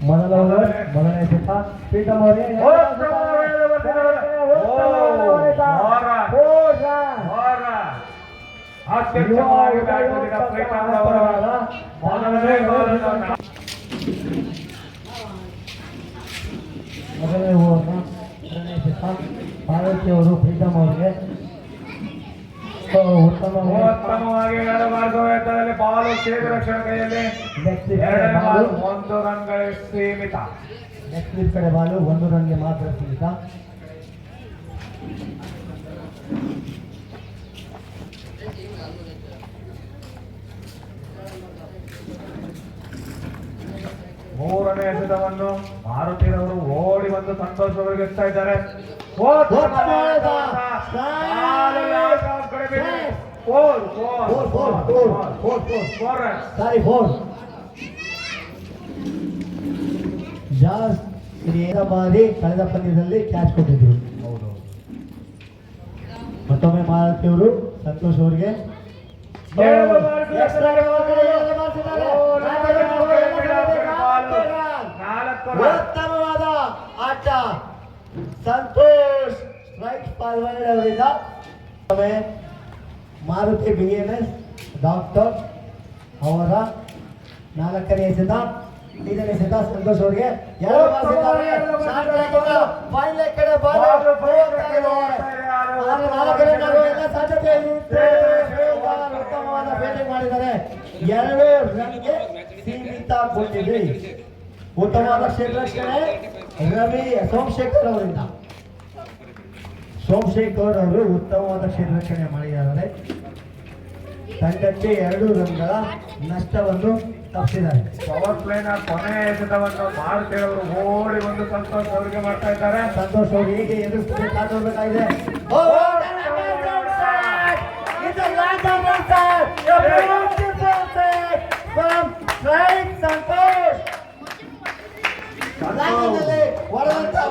ಮೊದಲನೇ ಚಿತ್ತ ಪ್ರೀತಮ್ ಅವರೇ ಮೊದಲನೇ ಓವರ್ನ ಎರಡನೇ ಚಿತ್ತ ಪಾರ್ವತಿ ಅವರು ಪ್ರೀತಮ್ ಅವರಿಗೆ ಉತ್ತಮವಾಗಿ ಎರಡು ಮಾರ್ಗದಲ್ಲಿ ಬಾಲು ಛೇದ ರಕ್ಷಣೆ ಕೈಯಲ್ಲಿ ಒಂದು ರನ್ಗಳ ಸೀಮಿತ. ನೆಕ್ಸ್ಟ್ ಸ್ಲಿಪ್ ಕಡೆ ಬಾಲು 1 ರನ್ಗೆ ಮಾತ್ರ ಸೀಮಿತ. ಮೂರನೇ ಎಸೆತವನ್ನು ಮಾರುತಿರವರು ಓಡಿ ಬಂದು ಸಂತೋಷ್ ಅವರಿಗೆ ಎತ್ತಾ ಇದ್ದಾರೆ. ಬಾರಿ ಕಳೆದ ಪಂದ್ಯದಲ್ಲಿ ಕ್ಯಾಚ್ ಕೊಟ್ಟಿದ್ರು. ಮತ್ತೊಮ್ಮೆ ಮಾರುತಿಯವರು ಸಂತೋಷ್ ಅವರಿಗೆ ಉತ್ತಮವಾದ ಆಟ. ಸಂತೋಷ್ ಸ್ಟ್ರೈಕ್ ಫಾರ್ವರ್ಡ್ ಅವರಿಂದ ಮಾರುತಿ BMS ಡಾಕ್ಟರ್ ಅವರ 4ನೇ ಎಸೆತ. 5ನೇ ಎಸೆತ ಸಂತೋಷ್ ಅವರಿಗೆ ಉತ್ತಮವಾದ ಬ್ಯಾಟಿಂಗ್ ಮಾಡಿದ್ದಾರೆ. 2 ರನ್ಗೆ ಸೀಮಿತಗೊಂಡಿದೆ. ಉತ್ತಮವಾದ ಕ್ಷೇತ್ರರಕ್ಷಣೆ ಸೋಮಶೇಖರ್ ಅವರಿಂದ. ಸೋಮಶೇಖರ್ ಅವರು ಉತ್ತಮವಾದ ಕ್ಷೇತ್ರರಕ್ಷಣೆ ಮಾಡಿದ್ದಾರೆ. ತಂಡಕ್ಕೆ 2 ರನ್ಗಳ ನಷ್ಟವನ್ನು ತಪ್ಪಿಸಿದ್ದಾರೆ. ಪವರ್ ಪ್ಲೇನ ಕೊನೆಯ ಎಸೆತವನ್ನು ಮಾರುತಿರವರು ಓಡಿ ಬಂದು ಸಂತೋಷ್ ಅವರಿಗೆ ಮಾಡ್ತಾ ಇದ್ದಾರೆ. ಸಂತೋಷ್ ಅವರು ಹೇಗೆ ಎದುರಿಸಬೇಕಾಗಿದೆ.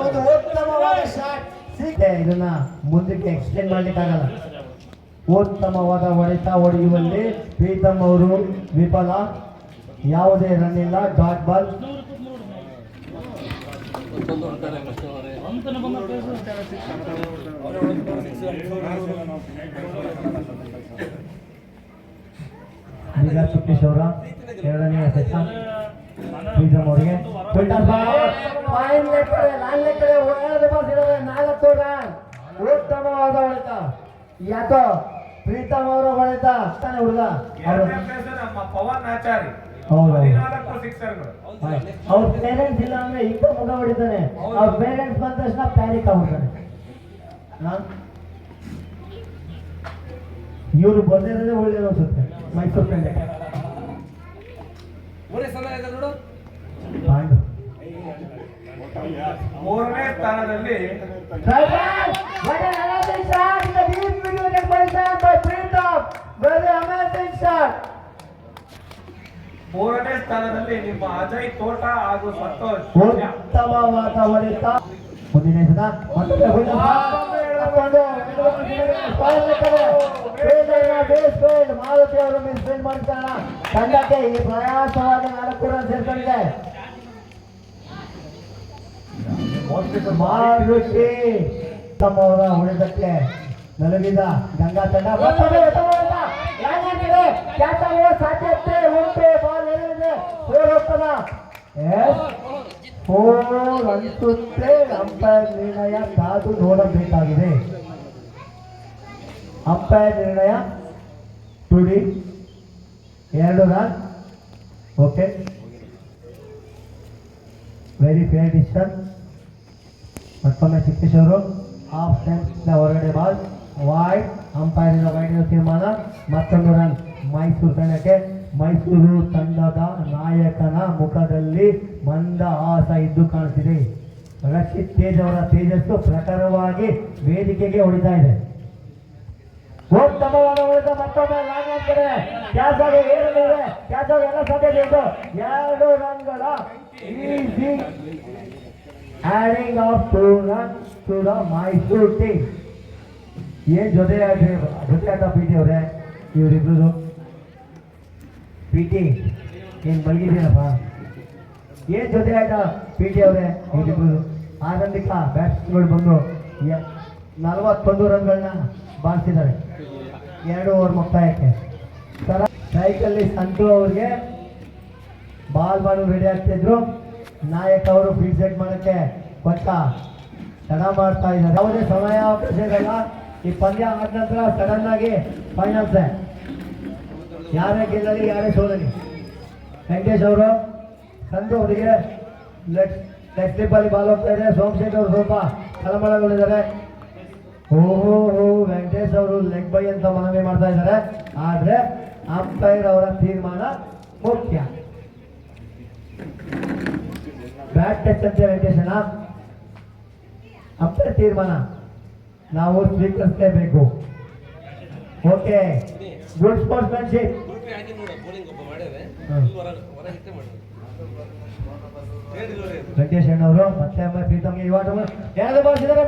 ಒಂದು ಉತ್ತಮವಾದ ಶಾಟ್. ಇದನ್ನ ಮುಂದಕ್ಕೆ ಎಕ್ಸ್ಟೆಂಡ್ ಮಾಡ್ಲಿಕ್ಕಾಗಲ್ಲ. ಉತ್ತಮವಾದ ಹೊಡೆಯುವಲ್ಲಿ ಪ್ರೀತಮ್ ಅವರು ವಿಫಲ. ಯಾವುದೇ ರನ್ ಇಲ್ಲ. Dot ball. ಈಗ ಸುಖೇಶ್ ಅವರ 2ನೇ ಎಸೆತ ಪ್ರೀತಮ್ ಅವರಿಗೆ 4 ರನ್. ಉತ್ತಮವಾದ ಹೊಡೆತ. ಯಾಕೋ ಪ್ರೀತಮ್ ಅವರ ಹೊಡೆತ ತಾನೇ ಹುಡುಗ ಪವನ್ ಆಚಾರಿ. ಅವ್ರ ಪೇರೆಂಟ್ಸ್ ಇಲ್ಲ ಅಂದ್ರೆ ಈಗ ಮುಗ ಹೊಡಿತಾನೆ. ಅವ್ರ ಪೇರೆಂಟ್ಸ್ ಬಂದ ತಕ್ಷಣ ಪ್ಯಾನಿಕ್ ಆಗ್ಬಿಡ್ತಾನೆ. ಇವರು ಬಂದಿರೋದೇ ಒಳ್ಳೇದು ಅನ್ಸುತ್ತೆ. ಮೈಸೂರು ಕಂಡೆ ಮೂರನೇ ಸ್ಥಾನದಲ್ಲಿ ಮೂರನೇ ಸ್ಥಾನದಲ್ಲಿ ನಿಮ್ಮ ಅಜಯ್ ತೋಟ ಹಾಗೂ ಸಂತೋಷ್. ಉತ್ತಮವಾದ ಹೊಡೆತ. ಮುಂದಿನ ಮಾರುತಿ ಅವರು ಮಿಸ್ಫೀಲ್ಡ್ ಮಾಡ್ತಾರೆ. ತಂಡಕ್ಕೆ ಈ ಪ್ರಯಾಸವಾದ 4 ರನ್ ಸೇರ್ಕೊಂಡಿದೆ. ಮಾರುತಿ ತಮ್ಮವರ ಹೊಡೆದಕ್ಕೆ ನಲುಗಿದ ಗಂಗಾ ತಂಡ ಸಾಧ್ಯತೆ ಉಂಟು. ಬಾಲ್ ಎಲ್ಲಿದೆ? 4 ಹೋಗ್ತದ. 4 ಅನ್ಸುತ್ತೆ. ಅಂಪೈರ್ ನಿರ್ಣಯ ಕಾದು ನೋಡಬೇಕಾಗಿದೆ. ಅಂಪೈರ್ ನಿರ್ಣಯ ಟುಡಿ 2 run. Okay, very fair decision. ಮತ್ತೊಮ್ಮೆ ಸಿಕ್ಕೇಶ್ ಅವರು ಹಾಫ್ ಸ್ಟೆಂಪ್ನ ಹೊರಗಡೆ ಬಾಲ್ ವೈಡ್. ಅಂಪೈರಿನ ವೈಡಿನ ತೀರ್ಮಾನ. ಮತ್ತೊಂದು ರನ್ ಮೈಸೂರು ತಂಡಕ್ಕೆ. ಮೈಸೂರು ತಂಡದ ನಾಯಕನ ಮುಖದಲ್ಲಿ ಮಂದಹಾಸ ಇದ್ದು ಕಾಣಿಸಿದೆ. ರಕ್ಷಿತ್ ತೇಜ್ ಅವರ ತೇಜಸ್ಸು ಪ್ರಖರವಾಗಿ ವೇದಿಕೆಗೆ ಹೊಡಿತಾ ಇದೆ. ಉತ್ತಮವಾದ ಹೊಡೆತ. ಮತ್ತೊಮ್ಮೆ ಲಾಂಗ್ ಆಗ್ತದೆ. ಕ್ಯಾಚ್ ಆಗಿ ಏನಿದೆ? ಕ್ಯಾಚ್ ಆಗಿ ಎಲ್ಲ ಸಾಧ್ಯತೆ ಇತ್ತು. 2 ರನ್ಗಳ easy adding of 2 runs to the Mysuru team. ಏನ್ ಜೊತೆ ಆಟ PT ಅವರೇ ಇವರಿಬ್ರು. PT ಏನ್ ಮಲಗಿದ್ದೀನಪ್ಪ? ಏನ್ ಜೊತೆ ಆಯ್ತಾ ಪಿ ಟಿ ಅವರೇ ಇವರಿಬ್ರು ಆರಂಭಿಕ ಬ್ಯಾಟ್ಸ್ಗಳು ಬಂದು 41 ರನ್ಗಳನ್ನ ಬಾರಿಸಿದ್ದಾರೆ 2 ಓವರ್ ಮುಕ್ತಾಯಕ್ಕೆ. ಸೈಕಲ್ಲಿ ಸಂತು ಅವ್ರಿಗೆ ಬಾಲ್ ಮಾಡಿ ರೆಡಿ ಆಗ್ತಿದ್ರು. ನಾಯಕ್ ಅವರು ಫೀಲ್ಡ್ ಸೆಟ್ ಮಾಡಕ್ಕೆ ಕೊಂಚ ತಡ ಮಾಡ್ತಾ ಇದ್ದಾರೆ. ಯಾವುದೇ ಸಮಯಾವಕಾಶ ಇರಲ್ಲ. ಈ ಪಂದ್ಯ ಆದ ನಂತರ ಸಡನ್ ಆಗಿ ಫೈನಲ್ಸ್, ಯಾರೇ ಗೆಲ್ಲಲಿ ಯಾರೇ ಸೋಲಲಿ. ವೆಂಕಟೇಶ್ ಅವರು ಸಂತು ಅವರಿಗೆ ಲೆಗ್ ಸ್ಲಿಪ್ ಅಲ್ಲಿ ಬಾಲ್ ಹೋಗ್ತಾ ಇದೆ. ಸೋಮಶೇಖರ್ ಅವರು ಸ್ವಲ್ಪ ತಳಮಳಗಳಿದ್ದಾರೆ. ಓಹೋ ವೆಂಕಟೇಶ್ ಅವರು ಲೆಗ್ ಬೈ ಅಂತ ಮನವಿ ಮಾಡ್ತಾ ಇದ್ದಾರೆ. ಆದ್ರೆ ಅಂಪೈರ್ ಅವರ ತೀರ್ಮಾನ ಮುಖ್ಯ. ಬ್ಯಾಟ್ ಟಚ್ ಅಂತ ವೆಂಕಟೇಶನ ಅಂಪೈರ್ ತೀರ್ಮಾನ ನಾವು ಸ್ವೀಕರಿಸಲೇಬೇಕು. Okay, good sportsmanship. ವೆಂಕಟೇಶ್ ಅಣ್ಣವರು ಮತ್ತೆ ಪ್ರೀತಮ್ಗೆ ಯುವ ಎರಡು ಬಾರಿಸಿದರೆ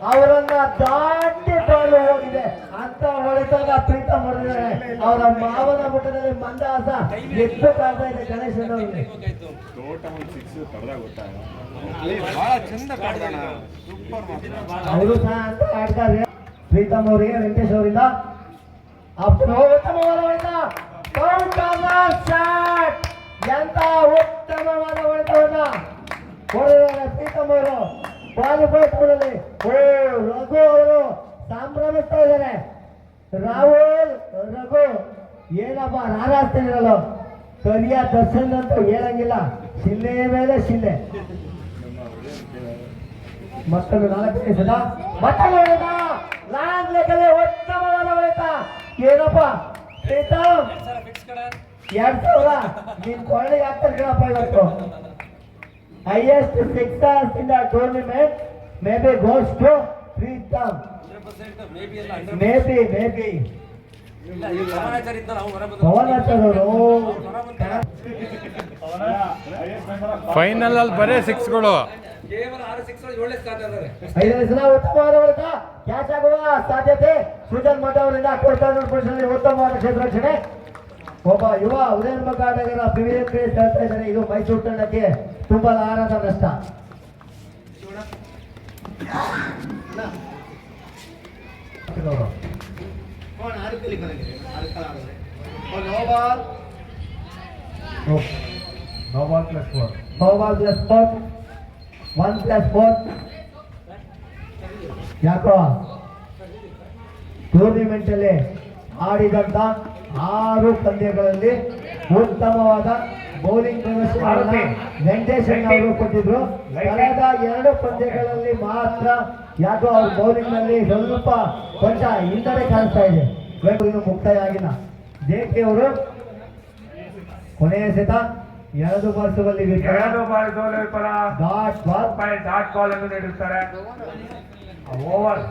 ಅವರನ್ನ ದಾಟಿ ಬಾಲ್ ಹೋಗಿದೆ ಅಂತ ಹೊಡೆದಾಗ ಪ್ರೀತಮ್ ಹೊಡೆದಿದ್ದಾರೆ. ಅವರ ಮಾವನ ಮುಖದಲ್ಲಿ ಮಂದಹಾಸ ಎದ್ದು ಕಾಡ್ತಾ ಇದೆ ಗಣೇಶ್ ಅಣ್ಣವ್ರಿಗೆ. ಅವರು ಸಹ ಅಂತ ಆಡ್ತಾರೆ. ಪ್ರೀತಮ್ ಅವರಿಗೆ ವೆಂಕಟೇಶ್ ಅವರಿಂದ ಎಂತ ಉತ್ತಮವಾದ ಹೊಡೆತವನ್ನ ಹೊಡೆದಿದ್ದಾರೆ ಪ್ರೀತಮ್ ಅವರು. ಕ್ವಾಲಿಫೈನಲ್ಲಿ ರಘು ಅವರು ಸಂಭ್ರಮಿಸ್ತಾ ಇದ್ದಾರೆ. ರಾಹುಲ್ ರಘು ಏನಪ್ಪ ರಾರಾಡ್ತಿರಲ್ಲ, ಕರಿಯ ದರ್ಶನ್ ಅಂತ ಹೇಳಂಗಿಲ್ಲ. ಶಿಲ್ಲೆ ಮೇಲೆ ಶಿಲ್ಲೆ. ಮತ್ತೊಂದು 4ನೇ ಸದ ಮತ್ತೊಂದು ಹೊಡೆತ ಲಾಂಗ್ ಲೆಕ್ಕಲ್ಲಿ ಉತ್ತಮವಾದ ಹೊಡೆತ. ಏನಪ್ಪ ಪ್ರೀತಮ್ 2000 ನಿನ್ ಕೊಳ್ಳೆ ಆಗ್ತಾರೆ ಕಣಪ್ಪ ಇವತ್ತು. Highest sixers in the tournament maybe goes to Preetham. Maybe Pavanachar ಅವರು ಫೈನಲ್ ಅಲ್ಲಿ ಬರೇ 6ಗಳು. 5ನೇ ಸಲ ಉತ್ತಮವಾದ ಹೊಡೆತ ಕ್ಯಾಚ್ ಆಗುವ ಸಾಧ್ಯತೆ. ಸೃಜನ್ ಮಠ ಅವರಿಂದ ಉತ್ತಮವಾದ ಕ್ಷೇತ್ರ ರಕ್ಷಣೆ. ಒಬ್ಬ ಯುವ ಉದಯೋನ್ಮುಖ ಆಟಗಾರ ಪ್ರಿವಿಲೇಜ್ ಕ್ರೇಸ್ ಹೇಳ್ತಾ ಇದ್ದಾರೆ. ಇದು ಮೈಸೂರು ತಂಡಕ್ಕೆ ತುಂಬಾ ಆರಾಧ ನಷ್ಟ. No ball plus 4. 1+4 ಯಾಕೋ ಟೂರ್ನಿಮೆಂಟ್ ಅಲ್ಲಿ ಆಡಿದಂತ 6 ಪಂದ್ಯಗಳಲ್ಲಿ ಉತ್ತಮವಾದ ಬೌಲಿಂಗ್ ಪ್ರದರ್ಶನ ವೆಂಕಟೇಶ್ ಅವರು ಕೊಟ್ಟಿದ್ರು. ಕಳೆದ 2 ಪಂದ್ಯಗಳಲ್ಲಿ ಮಾತ್ರ ಯಾಕೋ ಅವ್ರ ಬೌಲಿಂಗ್ ನಲ್ಲಿ ಸ್ವಲ್ಪ ಕೊಂಚ ಹಿನ್ನಡೆ ಕಾಣಿಸ್ತಾ ಇದೆ. ಇನ್ನು ಮುಕ್ತಾಯ ಆಗಿಲ್ಲ. ಜೆಕೆ ಅವರು ಕೊನೆಯ ಸೆತ 2 ಬಾರಿಸುವಲ್ಲಿ ಡಾಟ್ ಬಾಲ್ ಅನ್ನು ನೀಡುತ್ತಾರೆ. ಓವರ್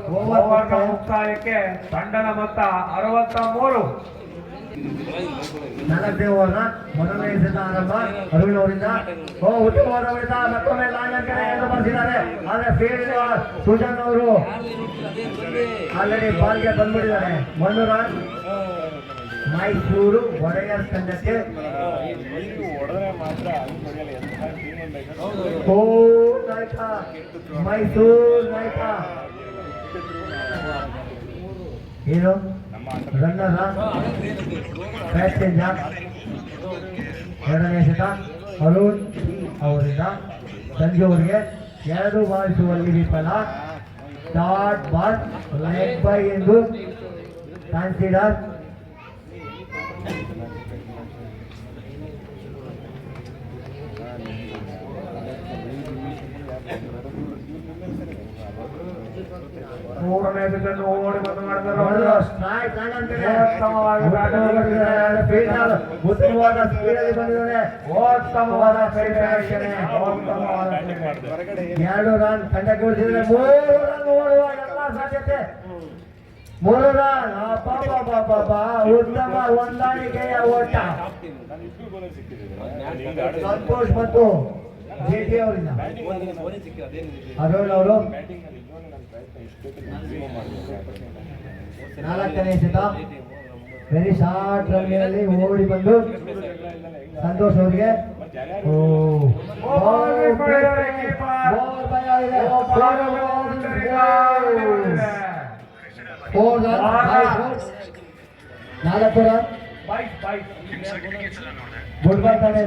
ಮುಕ್ತಾಯಕ್ಕೆ ತಂಡದ ಮೊತ್ತ 63. 4ನೇ ಓವರ್ನ ಮೊದಲನೇ ಸೆಟ್ ಆರಂಭ ಅರವಿಂದ್ ಅವರಿಂದ. ಉತ್ತಮವಾದ ಹೊಡೆತ ಮತ್ತೊಮ್ಮೆ ಲಾಂಗ್ ಅಂಕಣೆ ಎಂದು ಬರ್ತಿದ್ದಾರೆ. ಆದ್ರೆ ಫೀಲ್ಡ್ ಸುಜನ್ ಅವರು ಆಲ್ರೆಡಿ ಬಾಲ್ಗೆ ಬಂದ್ಬಿಟ್ಟಿದ್ದಾರೆ. 1 ರನ್ ಮೈಸೂರು ಒಡೆಯರ್ ತಂಡಕ್ಕೆ. ನಾಯಕ ಮೈಸೂರು ನಾಯಕ ಏನು ರನ್ನರ್ ಬ್ಯಾಟ್ ಚೇಂಜ್. 2ನೇ ಸೆತ ಅರುಣ್ ಅವರಿಂದ ಸಂಜು ಅವರಿಗೆ 2 ಬಾರಿಸುವಲ್ಲಿ ವಿಫಲ. ಡಾಟ್ ಬಾಲ್ ಲೆಗ್ ಬೈ ಎಂದು ಕನ್ಸಿಡರ್. ಮೂರನೇ ಸೆಟ್ ಓಡಿ ಬಂದು ಮಾಡಿದ್ದಾರೆ. ಉತ್ತಮವಾದ ಸ್ಪೀಡಲ್ಲಿ ಬಂದಿದ್ದಾರೆ. ಉತ್ತಮವಾದ 2 ರನ್ ತಂಡಕ್ಕೆ ಉಳಿಸಿದರೆ 3 ರನ್ ಓಡುವ ಎಲ್ಲ ಸಾಧ್ಯತೆ. 3 ರನ್ ಉತ್ತಮ ಹೊಂದಾಣಿಕೆಯ ಓಟ. ಸಂತೋಷ್ ಮತ್ತು ಜೆಟಿ ಅವರಿಂದ ಅರುಣ್ ಅವರು 4ನೇ ಸೆತ ವೆರಿ ಶಾರ್ಟ್ ರನ್ನಲ್ಲಿ ಓಡಿ ಬಂದು ಸಂತೋಷ್ ಅವರಿಗೆ ನಾಲ್ಕು ರನ್ ಗುಡ್ ಬಾಲ್ ತಾನೇ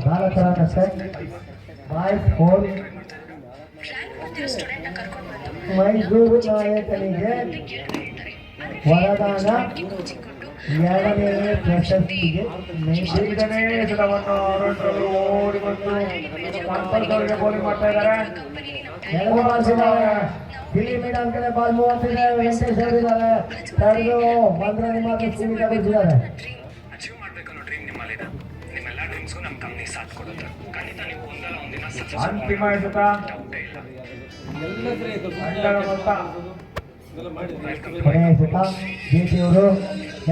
ನಾಲ್ಕು ರನ್ ಅಷ್ಟೇ ಬಾಯ್ ಫೋರ್ ಮೈಸೂರು ನಾಯಕನಿಗೆ ವರದಾನ ಎರಡನೇ ಪ್ರಶಸ್ತಿಗೆ ಐದನೇ ಎಸೆತವನ್ನು ಆರಂಭದಲ್ಲಿ ಓಡಿ ಬಂದು ಸಂತೋಷ್ ಬೋಲಿಂಗ್ ಮಾಡ್ತಾ ಇದ್ದಾರೆ. ಎರಡು ಬಾಲ್ಸ್ ಇದ್ದಾವೆ. ಇಲ್ಲಿ ಮೇಡಮ್ ಕಡೆ ಬಾಲ್ 35 ವೆಂಕಟೇಶ್ ಅವರಿದ್ದಾರೆ. ತಡೆದು 1 ರನ್ ಮಾತ್ರ ಸೀಮಿತ ಗೊಳಿಸಿದ್ದಾರೆ. Achieve ಮಾಡ್ಬೇಕನ್ನೋ dream ನಿಮ್ಮಲ್ಲಿದೆ. ನಿಮ್ಮೆಲ್ಲ ಡ್ರೀಮ್ಸ್ಗೂ ನಮ್ಮ ಕಂಪ್ನಿ ಸಾಥ್ ಕೊಡುತ್ತೆ. ಖಂಡಿತ ನೀವು ಒಂದಲ್ಲ ಒಂದಿನ ಸಕ್ಸಸ್ ಅಂತಿಮ ಎಸೆತ ಡೌಟೇ ಇಲ್ಲ. ಅಂಡರ ಮೊತ್ತ ಕೊನೆಯ ಎಸೆತ ಜೆಟಿ ಅವರು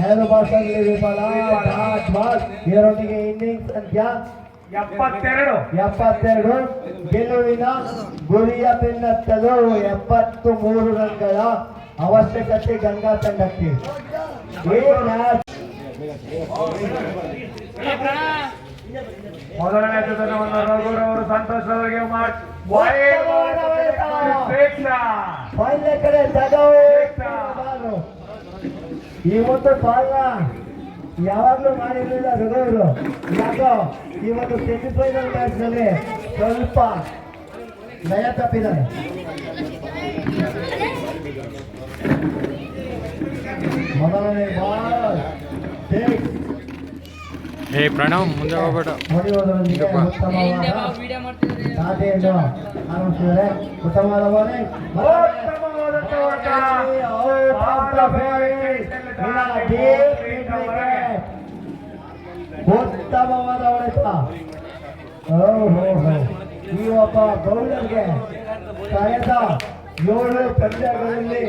ಎರಡು ಬಾಲ್ಸ್ ಅಲ್ಲಿ ವಿಫಲ. Dot ball. ಇದರೊಂದಿಗೆ ಇನ್ನಿಂಗ್ಸ್ ಸಂಖ್ಯೆ 72 ಗೆಲುವಿನ ಗುರಿಯ ಬೆನ್ನತ್ತಲು 73 ರನ್ಗಳ ಅವಶ್ಯಕತೆ ಗಂಗಾ ತಂಡಕ್ಕೆ. ಈ ಮ್ಯಾಚ್ ಮೊದಲನೇ ಎಸೆತವನ್ನು ರಘುರವರು ಸಂತೋಷ್ ಅವರಿಗೆ ಒಳ್ಳೆ ಕಡೆ ಬಾಲು. ಈ ಒಂದು ಬಾಲ್ನ ಯಾವಾಗಲೂ ಮಾಡಿರಲಿಲ್ಲ ರಘುವರು. ಯಾಕೋ ಈ ಒಂದು ಸೆಮಿಫೈನಲ್ ಮ್ಯಾಚ್ ನಲ್ಲಿ ಸ್ವಲ್ಪ ಲಯ ತಪ್ಪಿದ್ದಾರೆ. ಮೊದಲನೇ ಬಾಲ್ ಪ್ರಣವ್ ಮುಂದೆ ಹೋಗ್ಬೇಡ. ಹೊಡೆಯುವುದರೊಂದಿಗೆ ಉತ್ತಮವಾದ ಸಾಧನೆಯನ್ನು ಆರಂಭಿಸಿದ್ದಾರೆ. ಉತ್ತಮವಾದ bowling. ಉತ್ತಮವಾದ ಹೊಡೆತ. ಈ ಒಬ್ಬ ಬೌಲರ್ಗೆ ಕಳೆದ 7 ಪಂದ್ಯಗಳಲ್ಲಿ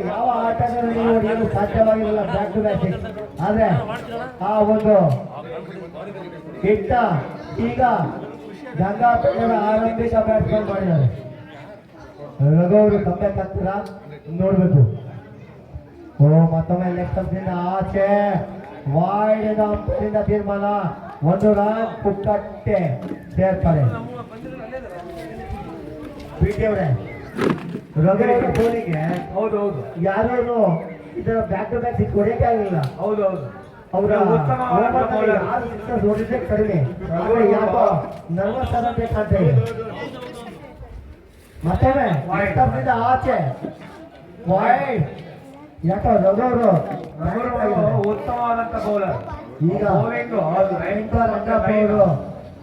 ಯಾವ ಆಟಗಾರನಿಗೆ ಹೊಡೆಯಲು ಸಾಧ್ಯವಾಗಿರಲಿಲ್ಲ ಬ್ಯಾಕ್ ಟು ಬ್ಯಾಕ್. ಆದ್ರೆ ಆ ಒಂದು ಹಿಟ್ಟ ಈಗ ಗಂಗಾ ತಂಡದ ಆರಂಭಿಕ ಬ್ಯಾಟ್ಸ್ಮನ್ ಮಾಡಿದ್ದಾರೆ. ರಘುವರು ಕಂಬ್ಯಾಕ್ ಆಗ್ತೀರಾ ನೋಡ್ಬೇಕು. ಮತ್ತೊಮ್ಮೆ ಲೆಗ್ ಸ್ಟಂಪ್ನಿಂದ ಆಚೆ ವಾಯ್ಡ್ ಅಂಪೈರಿಂದ ತೀರ್ಮಾನ. 1 ರನ್ ಪುಕ್ಕಟ್ಟೆ ಸೇರ್ತಾರೆ. ಬಿಟಿ ಅವರೇ ರಘುವರ ಬೋಲಿಗೆ ಹೌದು ಯಾರು ಇದರ ಬ್ಯಾಕ್ ಟು ಬ್ಯಾಕ್ ಸಿಕ್ಸ್ ಹೊಡೆಯಕ್ಕೆ ಆಗಲಿಲ್ಲ. ಹೌದು ಅವರ ಉತ್ತಮವಾದ bowler. ನೋಡಿದ್ರೆ ಕಡಿಮೆ. ಆದ್ರೆ ಯಾಕೋ ನರ್ವಸ್ ಆದಂತೆ ಕಾಣ್ತಾ ಇದೆ. ಮತ್ತೊಮ್ಮೆ ಲೆಗ್ ಆಚೆ ವಾಯ್ಡ್. ಯಾಕೋ ರಘುವರು ಉತ್ತಮವಾದಂತ ಬೌಲರ್. ಈಗ ರಂಗಪ್ಪ ಅವರು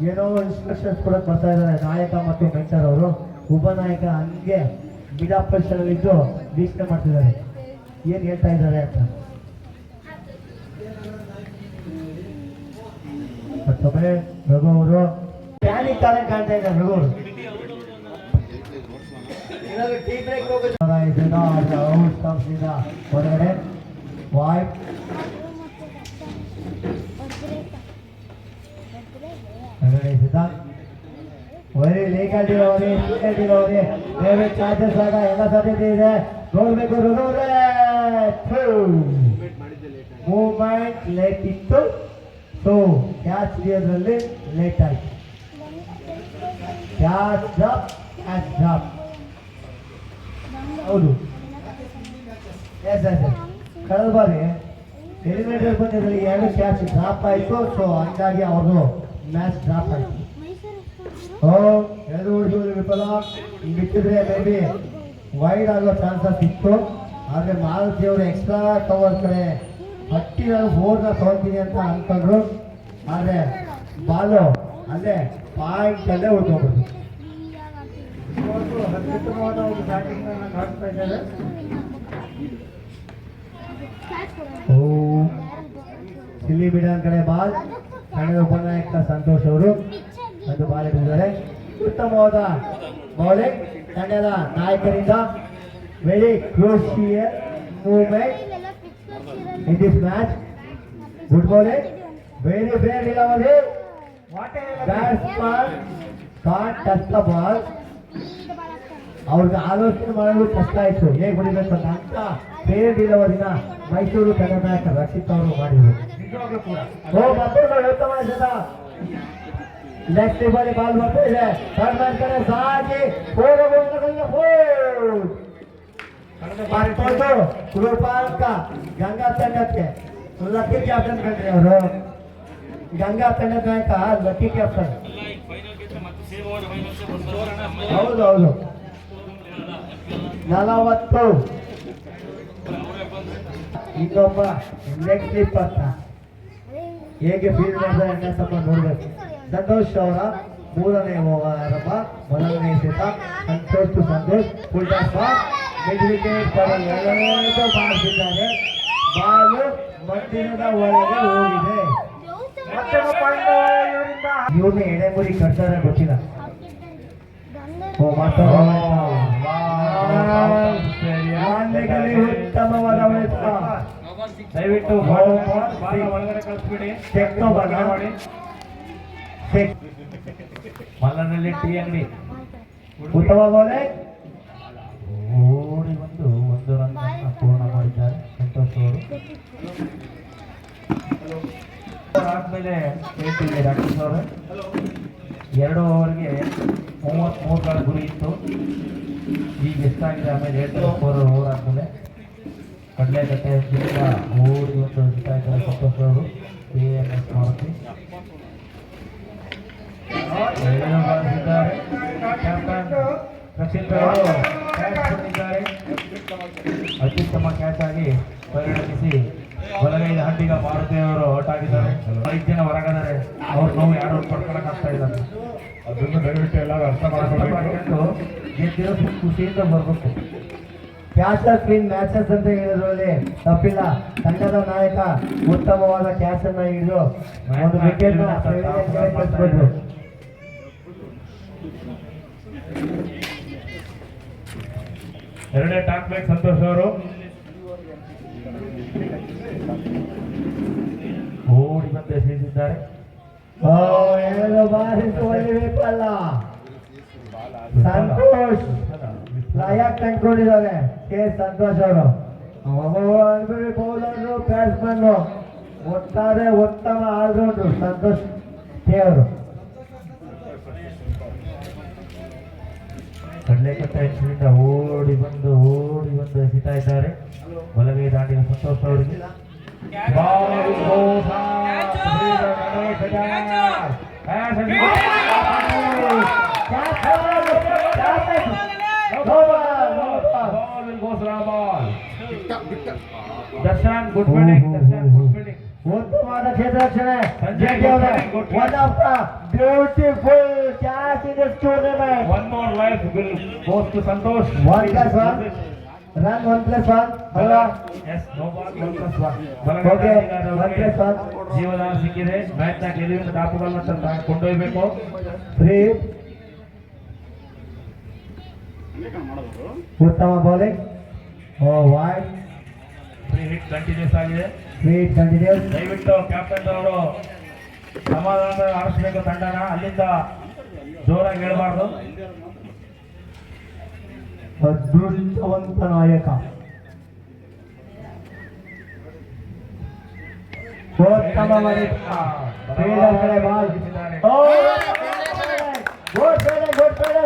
ಏನೋ ಇನ್ಸ್ಟ್ರಕ್ಷನ್ಸ್ ಕೊಡಕ್ ಬರ್ತಾ ಇದ್ದಾರೆ ನಾಯಕ ಮತ್ತು ಮೆಂಟರ್ ಅವರು. ಉಪನಾಯಕ ಹಂಗೆ ಮಿಡ್ ಪೊಸಿಷನ್ ಅಲ್ಲಿ ಇದ್ದು ವೀಕ್ಷಣೆ ಮಾಡ್ತಿದ್ದಾರೆ ಏನ್ ಹೇಳ್ತಾ ಇದ್ದಾರೆ ಅಂತ. ಮತ್ತೊಮ್ಮೆ ರಘು ಅವರು ಪ್ಯಾನಿಕ್ ತರ ಕಾಣ್ತಾ ಇದ್ದಾರೆ. ರಘು ಅವರು ಹೊರಗಡೆ ವಾಯ್ಡ್. ಒಳ್ಳೆ ಲೇಖಾಡಿರೋರೆ ಬೇರೆ ಚಾರ್ಜಸ್ ಆಗ ಎಲ್ಲ ಸಾಧ್ಯತೆ ಇದೆ. ನೋಡ್ಬೇಕು ಮೂವ್ಮೆಂಟ್ ಲೇಟ್ ಇತ್ತು. ಸೊ ಕ್ಯಾಚ್ ಹಿಡಿಯೋದ್ರಲ್ಲಿ ಲೇಟ್ ಆಯ್ತು. ಕ್ಯಾಚ್ ಡ್ರಾಪ್ ಹೌದು. ಕಳೆದ ಬಾರಿ ಎಲಿಮಿನೇಟರ್ ಪಂದ್ಯದಲ್ಲಿ 2 ಕ್ಯಾಚ್ ಡ್ರಾಪ್ ಆಯಿತು. ಸೊ ಹಂಗಾಗಿ ಅವ್ರದ್ದು ಮ್ಯಾಚ್ ಡ್ರಾಪ್ ಆಯಿತು. ಎರಡು ಓಡಿಸೋದು ವಿಫಲ. ಬಿಟ್ಟಿದ್ರೆ ಮೇ ಬಿ ವೈಡ್ ಆಗೋ ಚಾನ್ಸಸ್ ಇತ್ತು. ಆದರೆ ಮಾರುತಿ ಅವರು ಎಕ್ಸ್ಟ್ರಾ ಕವರ್ ಕಡೆ 30 ರನ್ 4ನ ತಗೊಳ್ತೀನಿ ಅಂತ ಅನ್ಕೊಂಡ್ರು. ಆದರೆ ಬಾಲು ಅಲ್ಲೇ ಪಾಯಿಂಟ್ ಅಲ್ಲೇ ಉಳ್ಕೊಂಡ್ಬಿಟ್ಟು ಅತ್ಯುತ್ತಮವಾದ ಒಂದು ಬ್ಯಾಟಿಂಗ್ ಕಾಣ್ತಾ ಇದ್ದಾರೆ. ಸಿಲ್ಲಿ ಬಿಡನ್ ಕಡೆ ಬಾಲ್. ತಂಡದ ಉಪನಾಯಕ ಸಂತೋಷ್ ಅವರು ಒಂದು ಬಾಲ್ ಇಟ್ಟಿದ್ದಾರೆ. ಉತ್ತಮವಾದ ಬೌಲಿಂಗ್ ತಂಡದ ನಾಯಕರಿಂದ. Very crucial movement in this match. Good bowling. Very bare ಇಲ್ಲವಲ್ಲಿ batsman can't touch the ball. ಅವ್ರಿಗೆ ಆಲೋಚನೆ ಮಾಡೋದು ಕಷ್ಟ ಆಯ್ತು ಹೇಗೆ ಹೊಡಿಬೇಕು ಅಂತ ಪೇರೆಂಟ್ ಇಲ್ಲವರಿನ ಮೈಸೂರು ಕನ್ನಡ ನಾಯಕ ರಕ್ಷಿತ್ ಅವರು ಮಾಡಿದ್ರು. ನಿಜವಾಗ್ಲೂ ಕೂಡ ಓ ಮತ್ತೊಂದು ಉತ್ತಮ ಎಸೆತ. ನೆಕ್ಸ್ಟ್ ಬಾರಿ ಬಾಲ್ ಬರ್ತಾ ಇದೆ. ಥರ್ಡ್ ಮ್ಯಾನ್ ಕಡೆ ಸಾಗಿ ಮತ್ತೊಂದು ಕೃಪಾಂಕ ಗಂಗಾ ತಂಡಕ್ಕೆ ಲಕ್ಕಿ ಕ್ಯಾಪ್ಟನ್ ಕಂಡ್ರಿ ಅವರು. ಗಂಗಾ ತಂಡದ ನಾಯಕ ಲಕ್ಕಿ ಕ್ಯಾಪ್ಟನ್. ಹೌದು ಹೌದು 40. ಇನ್ನೊಬ್ಬ ಲೆಗ್ ಸ್ಲಿಪ್ ಅಂತ ಹೇಗೆ ಫೀಲ್ಡ್ ಮಾಡ್ತಾರೆ ಅಂತ ಸ್ವಲ್ಪ ನೋಡ್ಬೇಕು. ಸಂತೋಷ್ ಅವರ ಮೂರನೇ ಆರಂಭ, ಮೊದಲನೇ ಎಸೆತ. Santosh full toss mid wicket ಎರಡನೇದು ಮಾಡಿಸಿದ್ದಾರೆ. ಬಾಲು ಮಂದಿರದ ಒಳಗೆ ಹೋಗಿದೆ. ಮತ್ತೊಂದು ಪಾಯಿಂಟ್ ಇವರಿಂದ. ಇವ್ರನ್ನ ಎಡೆಮುರಿ ಕಟ್ತಾರೆ ಗೊತ್ತಿಲ್ಲ. ಓ ಉತ್ತಮವಾದ ದಯವಿಟ್ಟು ಒಳಗಡೆ ಕಳಿಸ್ಬಿಡಿ. ಮಾಡಿ ಮಲ್ಲನಲ್ಲಿ ಟೀ ಅಂಗಡಿ ಉತ್ತಮ ಬಾಲೆ ಓಡಿ ಬಂದು 1 ರನ್ ಪೂರ್ಣ ಮಾಡಿದ್ದಾರೆ ಸಂತೋಷ್ ಅವರು. ಆದ್ಮೇಲೆ ಹೇಳ್ತಿದ್ದೆ ರಾಕೇಶ್ ಅವರು 2 ಓವರ್ಗೆ 33 ರನ್ ಗುರಿ ಇತ್ತು. ಈಗ ಎಷ್ಟಾಗಿದೆ ಆಮೇಲೆ 4 ಓವರ್ ಆದ್ಮೇಲೆ ಕಡಲೆಕಟ್ಟೆ ಓಡಿ ಒಂದು ಹಿಡ್ತಾ ಇದ್ದಾರೆ ಸಂತೋಷ್ ಅವರು. KMS ಮಾರುತಿ ಬಾರಿಸಿದ್ದಾರೆ. ಕ್ಯಾಪ್ಟನ್ ರಕ್ಷಿತ್ ಅವರು ಕ್ಯಾಚ್ ಬಂದಿದ್ದಾರೆ. ಅತ್ಯುತ್ತಮ ಕ್ಯಾಚ್ ಆಗಿ ಪರಿಣಮಿಸಿ ಬಲಗೈದ ಹಂಡಿಗ ಮಾರುತಿ ಅವರು ಔಟ್ ಆಗಿದ್ದಾರೆ. 5 ಜನ ಹೊರಗಿದ್ದಾರೆ. ಅವ್ರ ನೋವು ಯಾರು ಪಡ್ಕೊಳಕ್ ಆಗ್ತಾ ಇಲ್ಲ. ಅದನ್ನು ದಯವಿಟ್ಟು ಎಲ್ಲರೂ ಅರ್ಥ ಮಾಡ್ಕೊಂಡು ಗೆದ್ದಿರೋ ಖುಷಿಯಿಂದ ಬರ್ಬೇಕು. ಕ್ಯಾಚರ್ ಕ್ಲೀನ್ ಮ್ಯಾಚಸ್ ಅಂತ ಹೇಳಿದ್ರಲ್ಲಿ ತಪ್ಪಿಲ್ಲ. ತಂಡದ ನಾಯಕ ಉತ್ತಮವಾದ ಕ್ಯಾಚ್ ಅನ್ನ ಹಿಡಿದು ಒಂದು ವಿಕೆಟ್ ಕಳಿಸ್ಬಿಟ್ರು. ಎರಡನೇ ಟಾಕ್ ಬ್ಯಾಕ್ ಸಂತೋಷ್ ಅವರು ಓಡಿ ಬಂದು ಎಸೆದಿದ್ದಾರೆ. ವಿಫಲ. ಸಂತೋಷ್ ಲಯ ಕಂಡುಕೊಂಡಿದ್ದಾರೆ ಸಂತೋಷ್ ಅವರು. ಬೌಲರ್ ಬ್ಯಾಟ್ಸ್ಮನ್ ಒಟ್ಟಾರೆ ಉತ್ತಮ ಆಲ್ರೌಂಡರ್ ಸಂತೋಷ್ ಅವರು. ಕಡಲೆಕಟ್ಟೆ ಹೆಸರಿಂದ ಓಡಿ ಬಂದು ಎಸಿತಾ ಇದ್ದಾರೆ. ಬಲಗೈ ದಾಂಡಿನ ಸಂತೋಷ್ ಅವರಿಗೆ ದರ್ಶನ್ ಗುಡ್ ಫೀಲ್ಡಿಂಗ್. ಉತ್ತಮವಾದ ಕ್ಷೇತ್ರರಕ್ಷಣೆ. One of the beautiful catch in this tournament. One more life will goes to Santosh. 1+1 run 1+1 ಅಲ್ವಾ? Yes, no ball 1+1. ಓಕೆ 1+1 ಜೀವದಾನ ಸಿಕ್ಕಿದೆ. ಮ್ಯಾಚ್ ನ ಗೆಲುವಿನ ದಾಪುಗಳನ್ನು ಕೊಂಡೊಯ್ಯಬೇಕು. ಫ್ರೀ ಉತ್ತಮ bowling. Wide free hit continues ಆಗಿದೆ. Free continues. ದಯವಿಟ್ಟು ಕ್ಯಾಪ್ಟನ್ ಅವರು ಸಮಾಧಾನ ಆರಿಸಬೇಕು ತಂಡನ. ಅಲ್ಲಿಂದ ಜೋರಾಗಿ ಹೇಳಬಾರ್ದು. ಅದೃಷ್ಟವಂತ ನಾಯಕ ಉತ್ತಮ ball. Good fielding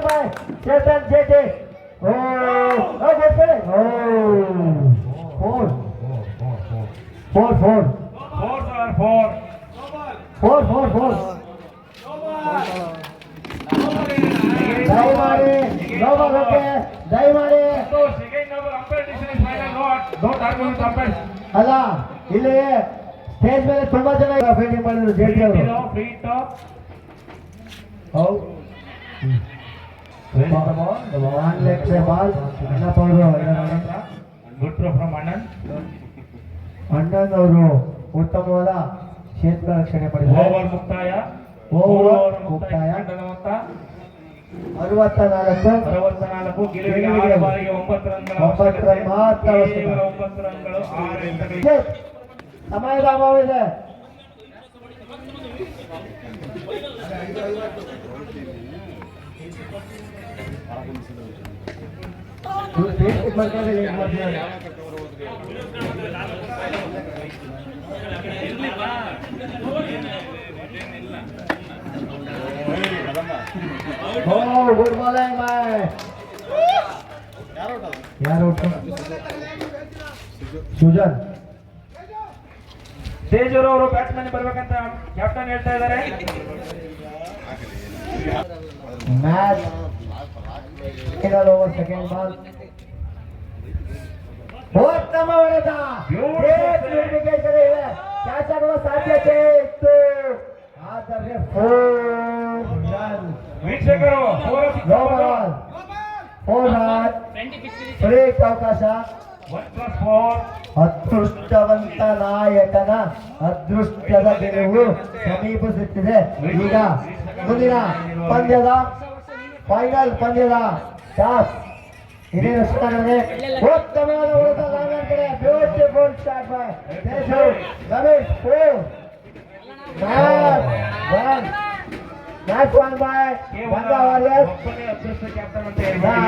by Chetan Shetty. Good fielding. 4 ದಯಮಾಡಿ ಅಲ್ಲ ಇಲ್ಲಿ ಸ್ಟೇಜ್ ಮೇಲೆ ತುಂಬಾ ಜನ ಫೀಲ್ಡಿಂಗ್ ಮಾಡಿದ್ರು ಜೆಟಿ ಅವರು. ಅಣ್ಣನ್ ಅವರು ಉತ್ತಮವಾದ ಕ್ಷೇತ್ರ ರಕ್ಷಣೆ ಮಾಡಿದ್ದಾರೆ. ಓವರ್ ಮುಕ್ತಾಯ. 64 ಗೆಲುವಿಗೆ 6 ಬಾರಿಗೆ 9 ರನ್ಗಳ ಮಾತ್ರ ಅವಶ್ಯಕ. 9 ರನ್ಗಳು 6 ಎಸೆತಗಳಿಗೆ. ಸಮಯದ ಅಭಾವ ಇದೆ. Oh, good bowling by. ಯಾರು ಸುಜನ್ ತೇಜೂರ್ ಅವರು ಬ್ಯಾಟ್ಸ್ಮನ್ ಬರ್ಬೇಕಂತ ಕ್ಯಾಪ್ಟನ್ ಹೇಳ್ತಾ ಇದ್ದಾರೆ. Match final over second ball ಉತ್ತಮ ಹೊಡೆತ ವಿಕೆಟ್ ಇದೆ ಕ್ಯಾಚ್ ಆಗುವ ಸಾಧ್ಯತೆ ಇತ್ತು ಆದರೆ 4 ರನ್ ವೀಕ್ಷಕರು ಲೋ ಬಾಲ್ 4 ರನ್ ಬ್ರೇಕ್ ಅವಕಾಶ 1+4 ಅದೃಷ್ಟವಂತ ನಾಯಕನ ಅದೃಷ್ಟದ ಗೆಲುವು ಸಮೀಪಿಸುತ್ತಿದೆ. ಈಗ ಮುಂದಿನ ಪಂದ್ಯದ ಫೈನಲ್ ಪಂದ್ಯದ ಟಾಸ್ ಇದೇನು ಸ್ಟಾರ್ಟ್ ಉತ್ತಮವಾದ ಹೊಡೆತ ಲಾಂಗರ್ ಕಡೆ beautiful start by Ramesh 4 match 1 by Ganga warriors. ಒಬ್ಬನೇ ಅದೃಷ್ಟ ಕ್ಯಾಪ್ಟನ್ ಅಂತ ಹೇಳ್ಬೋದು.